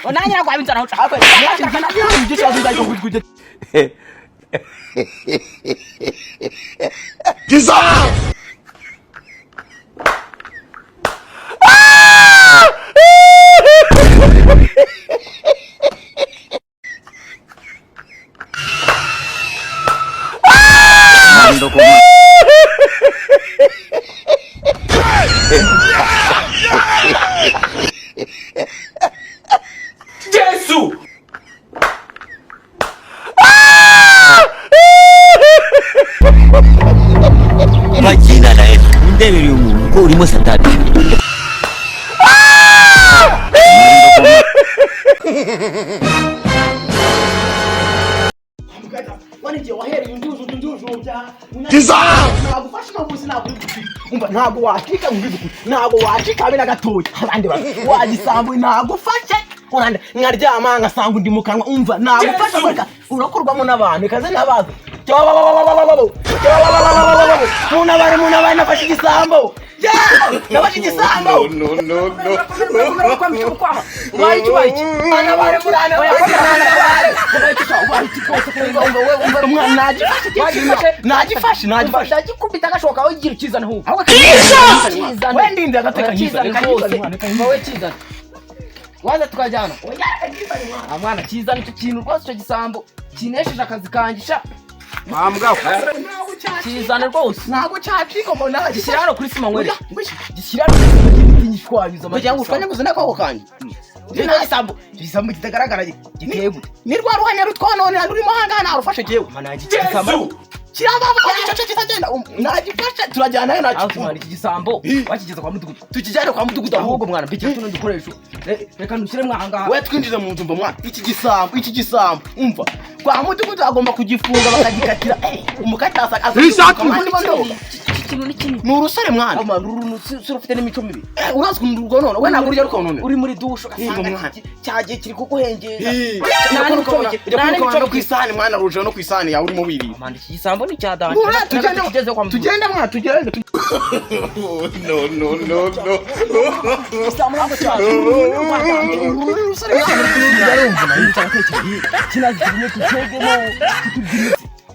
Onanya kwa binza na ucha. Jesus! Imagina na Yesu, ndebere umuntu ko urimo satani. Wanije wahere induzu bya. Nagufasha no musi umva ntago watika ngizuku. Ntago watika abe nagatoya. Abandi wagisambu nagufashe. Urande nkaryama ngasanga ndi mukanwa umva nagufasha kweka urakurwamo n'abantu kaze nabazo. Muna bari nafashe igisambo. Nafashe igisambo. No. Waiki. Ana bari murana Najifashe. Ndagikubita gashoka aho igira kizana hu. Wendi ndagateka kizana. Wowe kizana. Waza tukajyana. Amwana kizana icyo kintu rwose cyo gisambo. Kinesheje akazi kangisha. Mambwa. Kizana rwose. Ntago cyacika mbona gishyira hano kuri sima ngwere. Gishyira n'igishwabizo kugira ngo ushwanye kuzana kwako kanje. Gisambo kitagaragara giteye gute. Ni rwa ruhanya rutwanone rurimo hangana arufashe jewe. Gisambo. Kiramba cyo kitagenda. Nagifashe turajyana nayo nacu. Aho iki gisambo wakigeza kwa mudugudu. Tukijyane kwa mudugudu ahubwo mwana mbike tuno dukoresho. Reka ndushyire mwanga. We twinjize mu nzu mba mwana. Iki gisambo umva. Kwa mudugudu agomba kugifunga bakagikatira. Umukatasa ikintu ni kinini. Ni urusore mwana. Amaruru ufite n'imico mibi. Urazwi n'urugo none. We ntabwo urya ruko none. Uri muri dusho gasanga cyagiye kiri kuguhengeza. Nani mico kwisani mwana ruje no kwisani yawe urimo wirira. Amanda iki gisambo ni cyadanje. Tugende mwana tugende. No. Gisambo ntabwo cyane. Urusore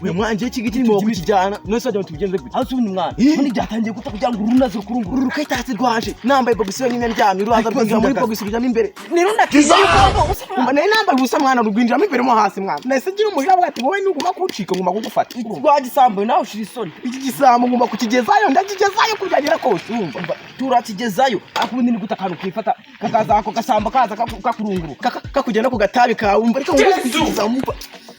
we mwanje iki giti mo kukijyana no sajya tubigenze gute aho subini mwana muri byatangiye guta kugira ngo urunaze kurungura urukayitasi rwaje nambaye bogisi yonyine ndyamye ruhaza rwagira muri bogisi bijamo imbere ni runda kizambo umva naye nambaye ubusa mwana rugwinjiramo imbere mo hasi mwana nese gira umujira bwati wowe nuguma kucika nguma kugufata rwagisambo nawe ushira isoni iki gisambo nguma kukigezayo ndakigezayo kujyagira kose umva turakigezayo akubundi ni gutakana kwifata kakaza ako gasambo kaza kakurunguruka kakugenda ku gatabi kawe umva ariko umva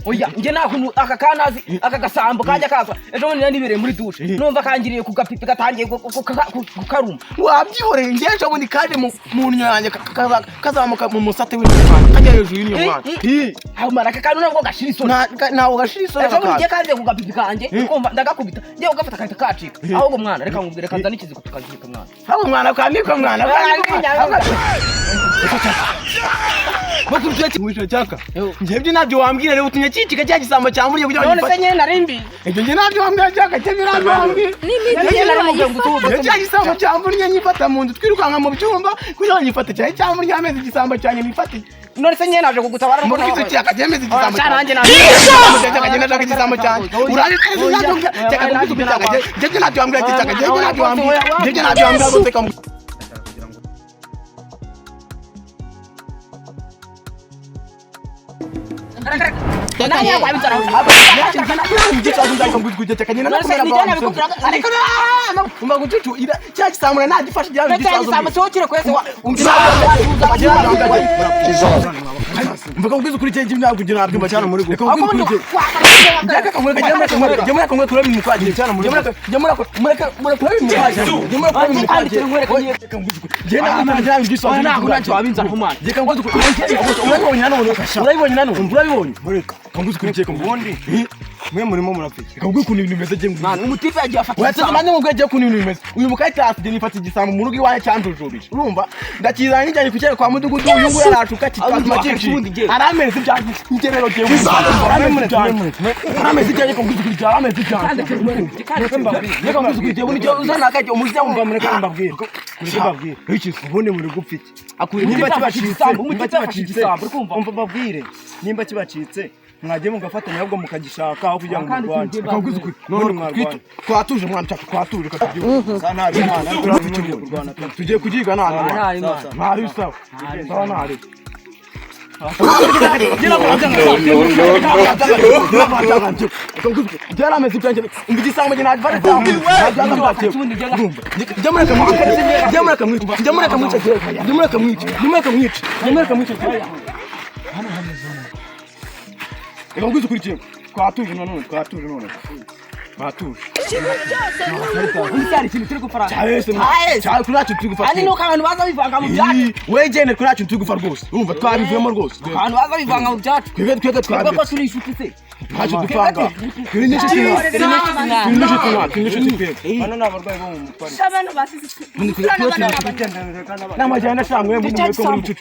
oya nge nakuntu aka kanazi aka gasambo kajya kaza ejo bundi nanibereye muri dushe numva kangiriye ku gapipi gatangiye kukaruma wabyihoreye nge ejo bundi kaje mu nyo yanjye kazamuka mu musate w'imana kajya hejuru y'inyo mwana aho maraka kantu nabwo gashira isoni nawo gashira isoni ejo bundi kaje ku gapipi kanje kumva ndagakubita ngiye ugafata kahita kacika ahubwo mwana reka ngubwire kanzana ikiziko tukazika mwana ahubwo mwana kandika mwana Bakuru mwisho cyaka. Njye nabyo wambwira rero utunye cicika cya gisambo cyamuriye kugira ngo none se nyene narimbi. Njye nabyo wambwira cyaka cyemira nabyo wambwira. Ni narimbi ngutubu. Cya gisambo cyamuriye nyifata mu nzu twirukanka mu byumba kugira ngo nyifate cya cyamuriye amezi gisambo cyanye nifate. None se nyene naje kugutabara ngo kitu cyaka cyemeze gisambo. Cyaranje naje. Cyaka cyene cyaka gisambo cyanye. Urari nabyo cyaka ngutubu cyaka. Njye nabyo wambwira cyaka. Njye nabyo wambwira. Njye nabyo wambwira guteka. Nanya kwa binza na Kanguzi kunje kumbondi mwe murimo murafiki kanguzi kuntu ibintu bimeze jengu umutipe yagiye afata wese manje mugweje kuntu ibintu bimeze uyu mukayitasi je nifata igisambo mu rugo iwaye cyanjujubije urumva ndakizanye njye kucyere kwa mudugudu uyu nguyu arashuka kitazima cyinshi arameze ibyanjye ngerero je arameze ibyanjye kanguzi kunje arameze ibyanjye kanguzi kunje buni cyo uzana akaje umuzya umva mureka mbabwira Babwire. Iki ubundi muri gupfiki. Akuri Nimba kibacitse kibacitse, nimba kibacitse urumva. Umva babwire. Nimba kibacitse mwagiye mugafatanya ahubwo mukagishaka aho kugira ngo murwane. Akabwiza ukuri. None mwarwane. Twatuje mwamucaka twatuje katugiye. Sana Imana tugiye kurwana. Tugiye kugiga nta Imana. Ntari sawa. Sawa ntari. Wegene kuri yacu tugufa rwose urumva twabivuyemo rwose Abantu baza bivanga mu byacu. twebwe Twebwe twabye ko turi inshuti se. ntacyo dupanga turi n'inshuti hano ni abarwayi bo mu mutware Shabana basize. n'amajyana ashangwe muri bicucu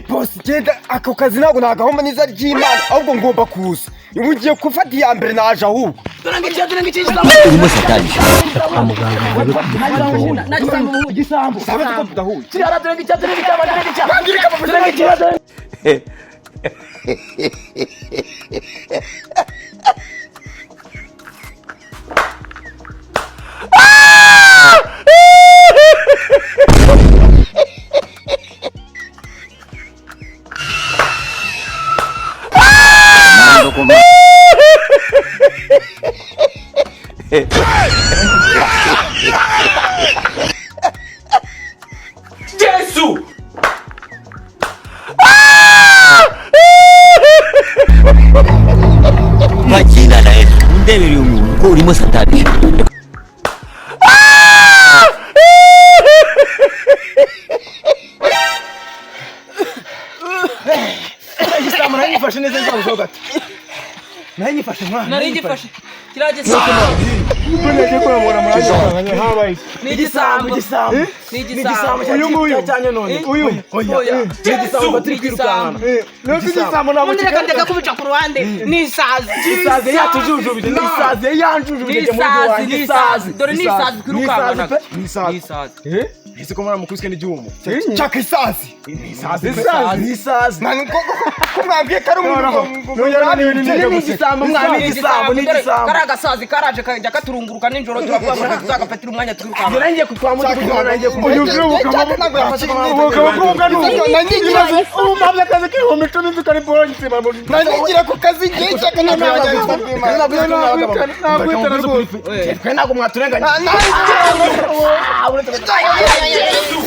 Boss genda ako kazi ntabwo nagahoma n'iza ry'Imana ahubwo ngomba kuza ubu ugiye gufata iya mbere naje ahubwo urimo satani igisambo Yesu Majina na Yesu undebereye umuntu ko urimo satani igisambo nanyifashe neza nzabuzaho gato nanyifashe mwana Nari ngifashe. Kirageze. nje kurabona muranyifashe habaye Ni igisambo. Ni igisambo. uyu nguyu cyane none uyu oya igisambo turi kwirukana no igisambo nabo Reka ndeka kubica ku ruhande. Ni isazi. isazi yatujujubije ni isazi yanjujubije Ni isazi. Dore ni isazi kwirukana. ni isazi ese ko mwana mukuske n'igihumbi chaka isazi ni isazi ko mwabwiye kari umuntu ni igisambo mwana ni igisambo ni igisambo Kari agasazi karaje kajya katurunguruka nijoro turavuga ngo tuzagafatira umwanya twirukana. ngiye kutwa mu gihugu nanjye ku uyu umubye akazi k'ibihumbi 10 zikari bonse nanyigira ku kazi ngiye chaka ntabwo mwaturenganya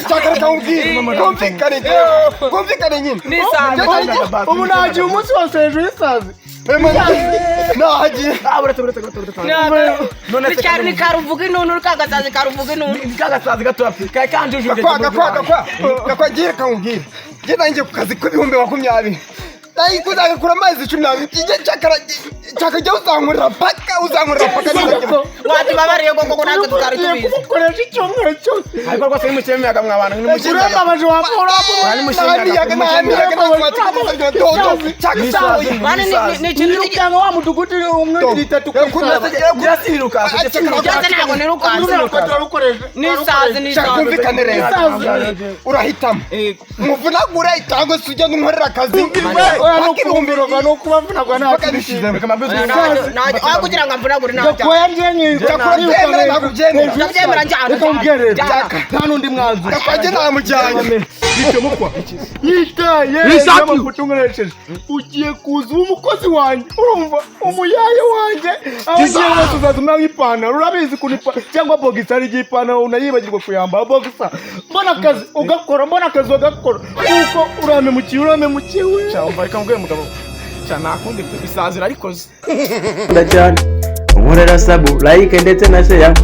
chaka kumvikane nyine Ni isazi. ubu nagiye umunsi wose hejuru y'isazi nahagiye none se Cyari karuvuga inunu kagasazi karuvuga inunu. kagasazi gato kanjujubije gakwagiye kamubwira njye nanjye ku kazi k'ibihumbi 20 nayi kuzagakura amazi 12 chaka uzankurira paka Wati babariye gogo natwe tukari tubizi. kukoresha icyumweru cyose ariko rwose nimucyemeraga mwabana nimucyemeraga uramabaje wakora Bani ni ikintu cyangwa wa mudugudu umwe n'itatu byasiruka cyose ntabwo nirukanse. Ni isazi ni isazi. kumvikane rero urahitamo muvunagure cyangwa se ujya nkorera akazi ibihumbi no kuba mvunagwa nta Aho kugira ngo mvunagure ntabwo. Ndabyemera njyana. nta n'undi mwanzuro gakwage namujyanye bityo mukwa yitaye yamukutungeresheje ugiye kuza umukozi wanjye urumva umuyaye wanjye aho ugiye wese uzazuma nk'ipantaro urabizi kunipa cyangwa bogisari y'ipantaro unayibagirwa kuyambara bogisa mbona akazi ugakora kuko uramemukiye cyangwa reka mbwe mugabo cyane nakundi isazi arikoze ndajyana unkorera sabu like ndetse na share